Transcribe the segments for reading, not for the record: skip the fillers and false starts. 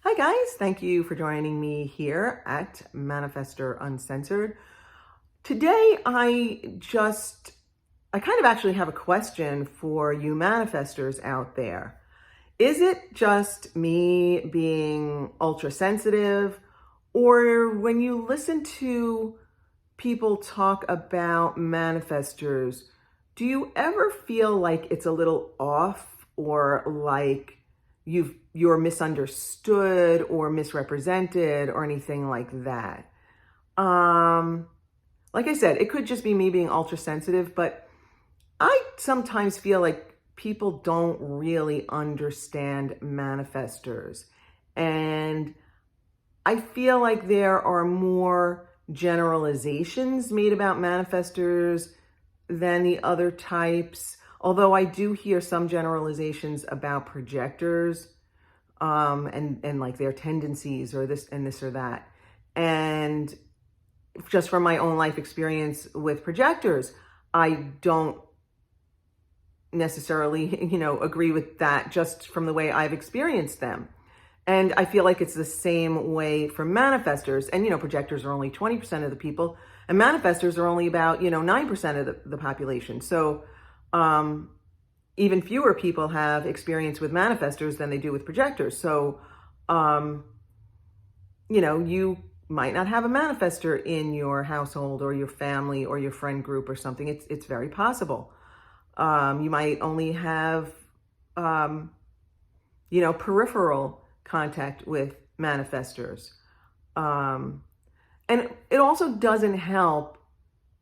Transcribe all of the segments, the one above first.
Hi guys, thank you for joining me here at Manifestor Uncensored. Today I kind of actually have a question for you manifestors out there. Is it just me being ultra sensitive, or when you listen to people talk about manifestors, do you ever feel like it's a little off, or like you're misunderstood or misrepresented or anything like that? Like I said, it could just be me being ultra sensitive, but I sometimes feel like people don't really understand manifestors. And I feel like there are more generalizations made about manifestors than the other types. Although I do hear some generalizations about projectors, and like their tendencies or this and this or that. And just from my own life experience with projectors, I don't necessarily, agree with that just from the way I've experienced them. And I feel like it's the same way for manifestors. And, projectors are only 20% of the people, and manifestors are only about, 9% of the population. So even fewer people have experience with manifestors than they do with projectors. So, you might not have a manifestor in your household or your family or your friend group or something. It's very possible. You might only have, peripheral contact with manifestors. And it also doesn't help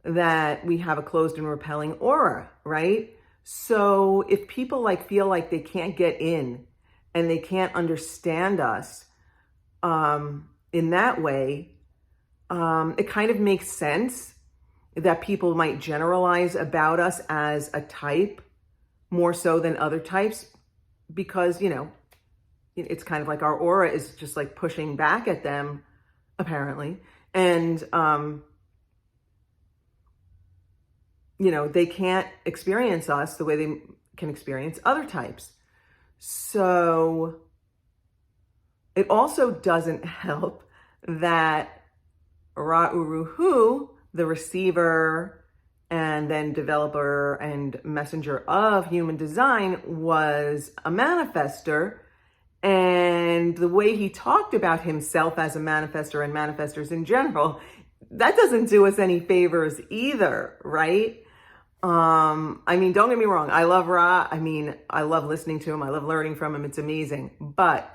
that we have a closed and repelling aura, right? So if people feel like they can't get in and they can't understand us in that way, it kind of makes sense that people might generalize about us as a type more so than other types, because, it's kind of like our aura is just like pushing back at them, apparently. And, they can't experience us the way they can experience other types. So it also doesn't help that Ra-Uru-Hu, the receiver and then developer and messenger of human design, was a manifestor. And the way he talked about himself as a manifestor and manifestors in general, that doesn't do us any favors either, right? Don't get me wrong. I love Ra. I love listening to him. I love learning from him. It's amazing. But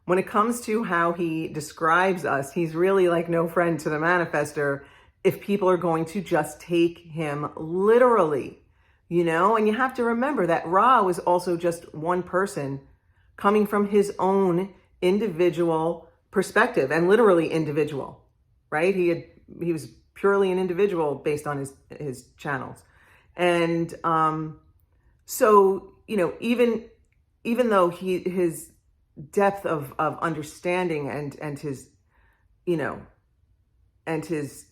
when it comes to how he describes us, he's really like no friend to the manifestor if people are going to just take him literally, and you have to remember that Ra was also just one person coming from his own individual perspective, and literally individual, right? He was purely an individual based on his channels. And so, even though his depth of understanding and his, and his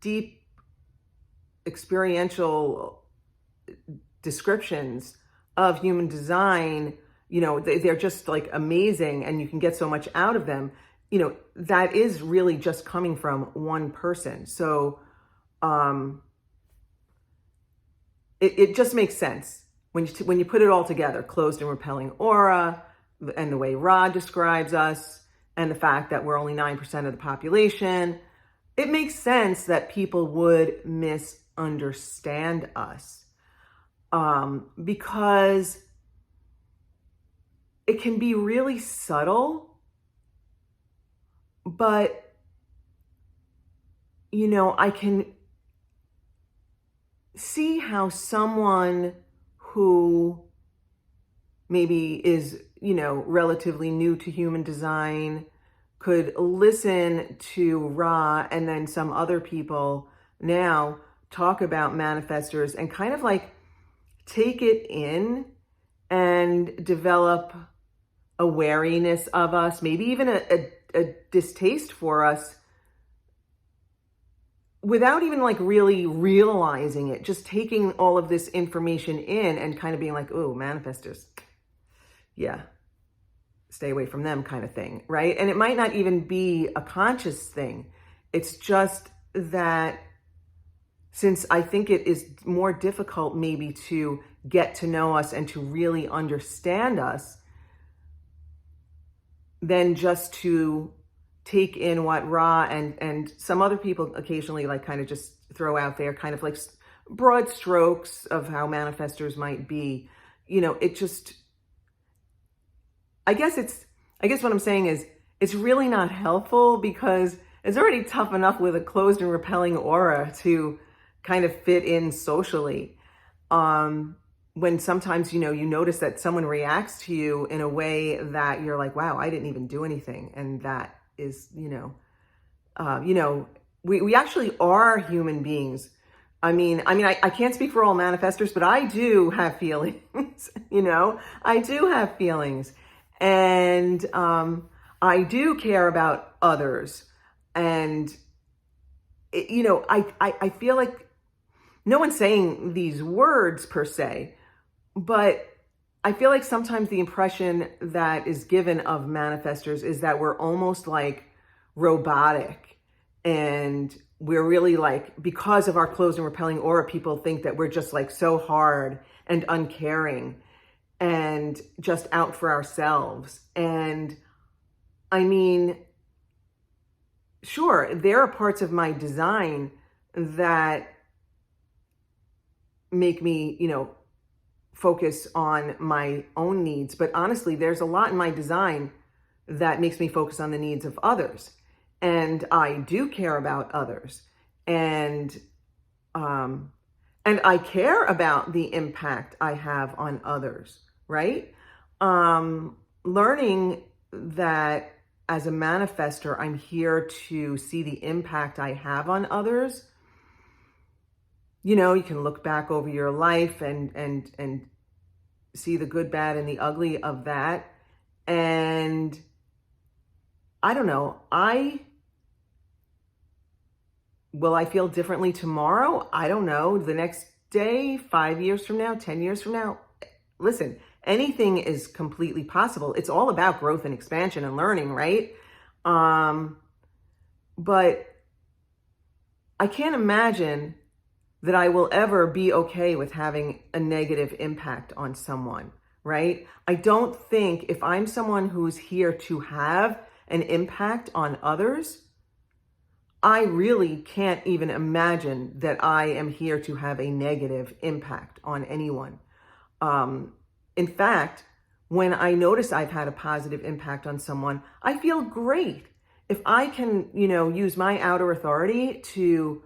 deep experiential descriptions of human design, they're just like amazing, and you can get so much out of them. That is really just coming from one person. So it just makes sense when you put it all together: closed and repelling aura, and the way Ra describes us, and the fact that we're only 9% of the population. It makes sense that people would misunderstand us, because it can be really subtle, but, I can see how someone who maybe is, relatively new to human design could listen to Ra and then some other people now talk about manifestors and kind of like take it in and develop a wariness of us, maybe even a distaste for us, without even like really realizing it, just taking all of this information in and kind of being like, oh, manifestors. Yeah. stay away from them kind of thing, right? And it might not even be a conscious thing. It's just that since I think it is more difficult maybe to get to know us and to really understand us than just to take in what Ra and some other people occasionally like kind of just throw out there, kind of like broad strokes of how manifestors might be. It just, I guess what I'm saying is it's really not helpful, because it's already tough enough with a closed and repelling aura to kind of fit in socially. When sometimes, you notice that someone reacts to you in a way that you're like, wow, I didn't even do anything. And that is, we actually are human beings. I can't speak for all manifestors, but I do have feelings, I do have feelings. And I do care about others. And, I feel like no one's saying these words per se, but I feel like sometimes the impression that is given of manifestors is that we're almost like robotic, and we're really like, because of our closed and repelling aura, people think that we're just like so hard and uncaring and just out for ourselves. And sure, there are parts of my design that make me, focus on my own needs. But honestly, there's a lot in my design that makes me focus on the needs of others. And I do care about others. And I care about the impact I have on others, right? Learning that as a manifestor, I'm here to see the impact I have on others. You can look back over your life and see the good, bad, and the ugly of that. And I don't know, will I feel differently tomorrow? I don't know. The next day, 5 years from now, 10 years from now. Listen, anything is completely possible. It's all about growth and expansion and learning, right? But I can't imagine that I will ever be okay with having a negative impact on someone, right? I don't think, if I'm someone who's here to have an impact on others, I really can't even imagine that I am here to have a negative impact on anyone. In fact, when I notice I've had a positive impact on someone, I feel great. If I can, use my outer authority to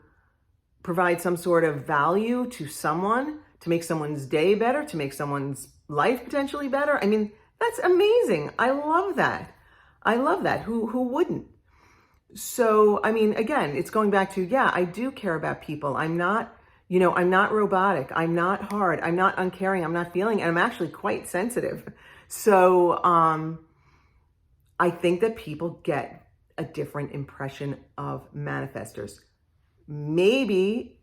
provide some sort of value to someone, to make someone's day better, to make someone's life potentially better, that's amazing. I love that. Who wouldn't? So, again, it's going back to, yeah, I do care about people. I'm not robotic. I'm not hard. I'm not uncaring. I'm not feeling, and I'm actually quite sensitive. So, I think that people get a different impression of manifestors. Maybe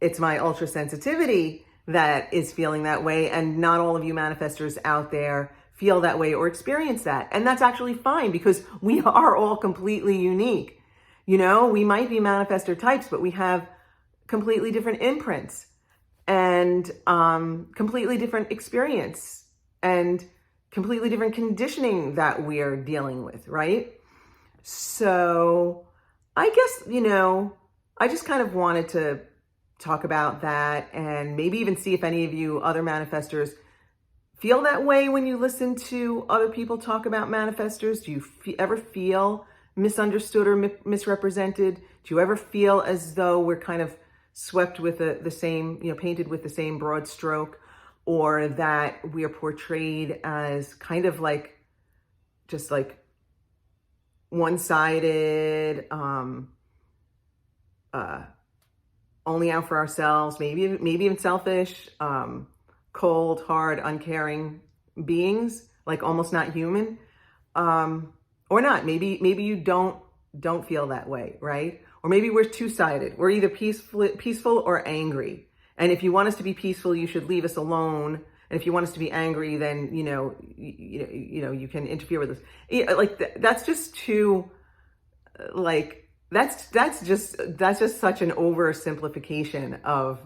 it's my ultra sensitivity that is feeling that way, and not all of you manifestors out there feel that way or experience that. And that's actually fine, because we are all completely unique. We might be manifestor types, but we have completely different imprints and completely different experience and completely different conditioning that we're dealing with, right? So I guess, I just kind of wanted to talk about that, and maybe even see if any of you other manifestors feel that way when you listen to other people talk about manifestors. Do you ever feel misunderstood or misrepresented? Do you ever feel as though we're kind of swept with the same, painted with the same broad stroke, or that we are portrayed as kind of like, just like one-sided, only out for ourselves, maybe even selfish, cold, hard, uncaring beings, like almost not human, or not. Maybe you don't feel that way, right? Or maybe we're two-sided. We're either peaceful or angry. And if you want us to be peaceful, you should leave us alone And if you want us to be angry, then, you can interfere with us. Like, that's just too, like, that's just such an oversimplification of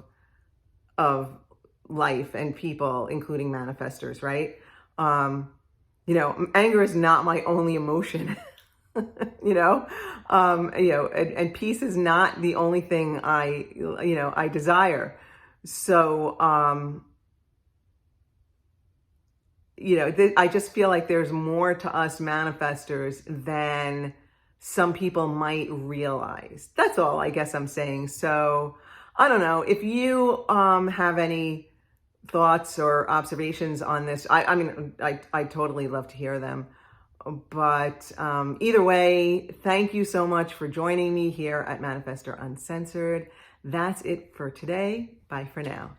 life and people, including manifestors, right? Anger is not my only emotion. And peace is not the only thing I desire. So, I just feel like there's more to us manifestors than some people might realize. That's all I guess I'm saying. So I don't know if you have any thoughts or observations on this. I mean, I totally love to hear them. But either way, thank you so much for joining me here at Manifestor Uncensored. That's it for today. Bye for now.